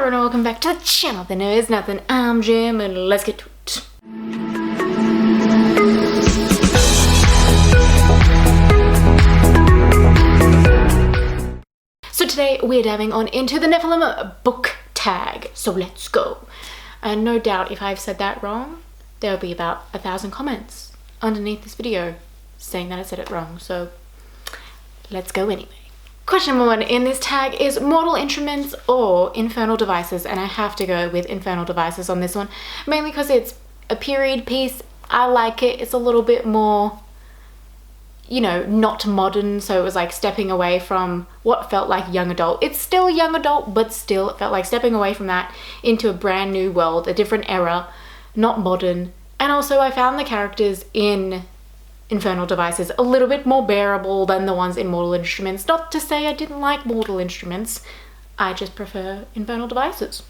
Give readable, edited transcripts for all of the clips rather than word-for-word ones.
Hello and welcome back to the channel. There is nothing. I'm Jim and let's get to it. So today we're diving on into the Nephilim Book Tag. So let's go. And no doubt if I've said that wrong, there'll be about 1,000 comments underneath this video saying that I said it wrong. So let's go anyway. Question number 1 in this tag is mortal instruments or infernal devices, and I have to go with infernal devices on this one, mainly because it's a period piece. I like it. It's a little bit more, you know, not modern, so it was like stepping away from what felt like young adult. It's still young adult, but still it felt like stepping away from that into a brand new world, a different era, not modern. And also I found the characters in infernal devices a little bit more bearable than the ones in mortal instruments. Not to say I didn't like mortal instruments, I just prefer infernal devices.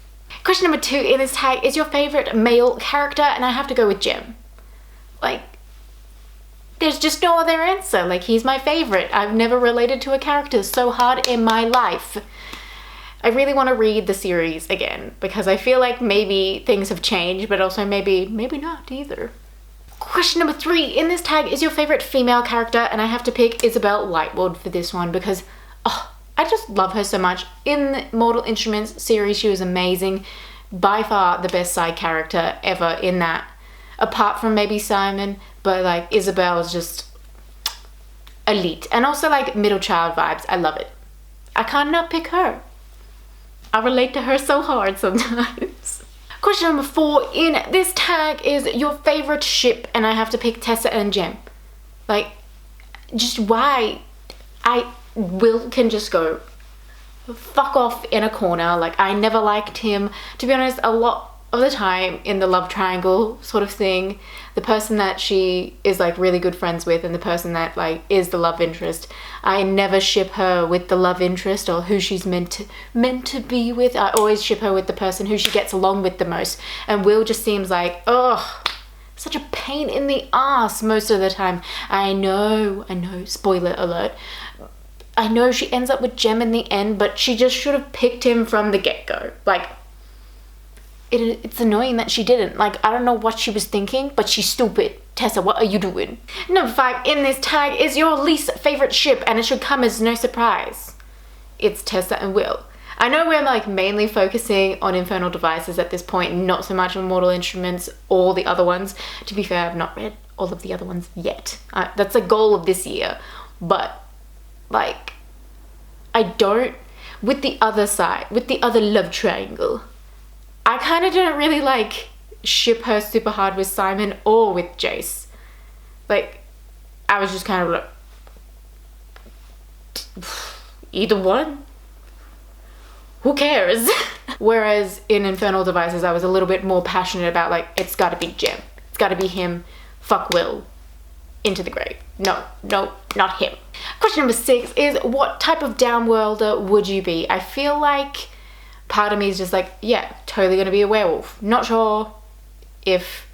Question number 2 in this tag is your favorite male character, and I have to go with Jim. Like, there's just no other answer. Like, he's my favorite. I've never related to a character so hard in my life. I really want to read the series again because I feel like maybe things have changed, but also maybe not either. Question number 3 in this tag is your favorite female character, and I have to pick Isabel Lightwood for this one because I just love her so much. In the Mortal Instruments series, she was amazing. By far the best side character ever in that, apart from maybe Simon, but like Isabel is just elite. And also like middle child vibes. I love it. I can't not pick her. I relate to her so hard sometimes. Question number 4 in this tag is your favorite ship, and I have to pick Tessa and Jem. Like, just why? Will can just go fuck off in a corner. Like, I never liked him. To be honest, a lot of the time in the love triangle sort of thing, the person that she is like really good friends with and the person that like is the love interest, I never ship her with the love interest or who she's meant to be with. I always ship her with the person who she gets along with the most, and Will just seems like such a pain in the ass most of the time. I know, spoiler alert, I know she ends up with Jem in the end, but she just should have picked him from the get-go. Like, it's annoying that she didn't. Like, I don't know what she was thinking, but she's stupid. Tessa, what are you doing? Number 5 in this tag is your least favorite ship, and it should come as no surprise. It's Tessa and Will. I know we're like mainly focusing on infernal devices at this point, not so much on mortal instruments or the other ones. To be fair, I've not read all of the other ones yet. That's a goal of this year. But like, I don't, with the other side, with the other love triangle, I kind of didn't really like ship her super hard with Simon or with Jace. Like, I was just kind of like, either one, who cares? Whereas in Infernal Devices, I was a little bit more passionate about like, it's gotta be Jem. It's gotta be him. Fuck Will. Into the grave. No, not him. Question number 6 is what type of downworlder would you be? I feel like part of me is just like, yeah, totally gonna be a werewolf. Not sure if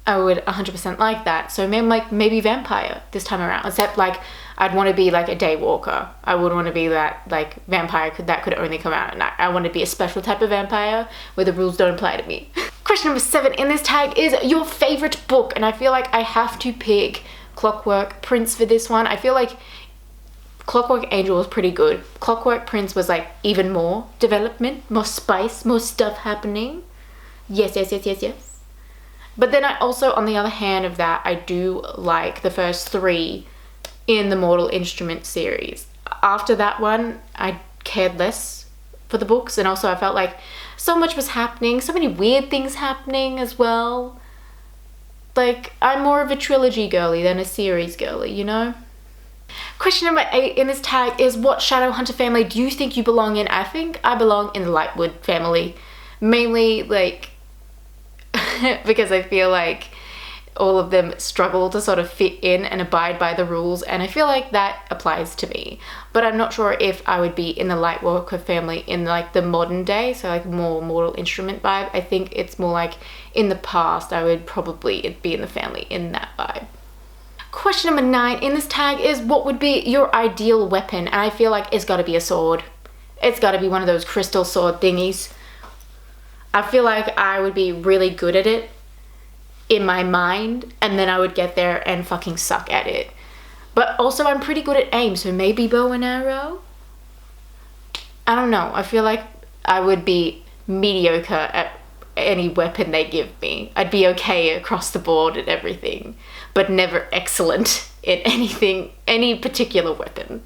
I would 100% like that. So maybe vampire this time around. Except like, I'd want to be like a daywalker. I would want to be that like vampire that could only come out at night. I want to be a special type of vampire where the rules don't apply to me. Question number 7 in this tag is your favorite book, and I feel like I have to pick Clockwork Prince for this one. I feel like Clockwork Angel was pretty good. Clockwork Prince was like even more development, more spice, more stuff happening. Yes. But then I also, on the other hand of that, I do like the first 3 in the Mortal Instrument series. After that one, I cared less for the books, and also I felt like so much was happening, so many weird things happening as well. Like, I'm more of a trilogy girly than a series girly, you know? Question number 8 in this tag is what Shadowhunter family do you think you belong in? I think I belong in the Lightwood family. Mainly, like, because I feel like all of them struggle to sort of fit in and abide by the rules, and I feel like that applies to me. But I'm not sure if I would be in the Lightworker family in like the modern day, so like more Mortal Instrument vibe. I think it's more like in the past I would probably be in the family in that vibe. Question number 9 in this tag is what would be your ideal weapon? And I feel like it's got to be a sword. It's got to be one of those crystal sword thingies. I feel like I would be really good at it in my mind, and then I would get there and fucking suck at it. But also I'm pretty good at aim, so maybe bow and arrow? I don't know. I feel like I would be mediocre at any weapon they give me. I'd be okay across the board at everything, but never excellent in anything, any particular weapon.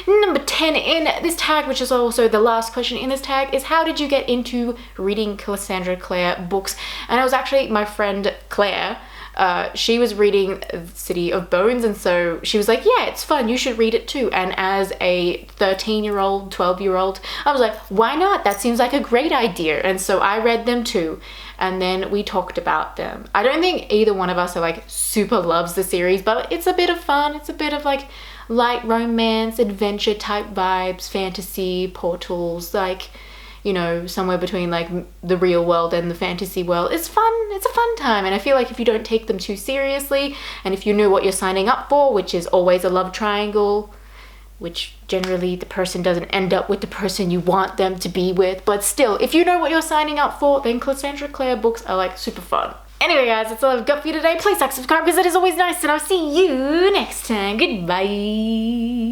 Number 10 in this tag, which is also the last question in this tag, is how did you get into reading Cassandra Clare books? And it was actually my friend Claire. She was reading City of Bones, and so she was like, yeah, it's fun, you should read it too. And as a 13-year-old, 12-year-old, I was like, why not? That seems like a great idea. And so I read them too, and then we talked about them. I don't think either one of us are like super loves the series, but it's a bit of fun. It's a bit of like light romance, adventure type vibes, fantasy, portals, like, you know, somewhere between like the real world and the fantasy world. It's fun. It's a fun time. And I feel like if you don't take them too seriously, and if you know what you're signing up for, which is always a love triangle, which generally the person doesn't end up with the person you want them to be with, but still, if you know what you're signing up for, then Cassandra Clare books are like super fun. Anyway guys, that's all I've got for you today. Please like, subscribe, because it is always nice, and I'll see you next time. Goodbye.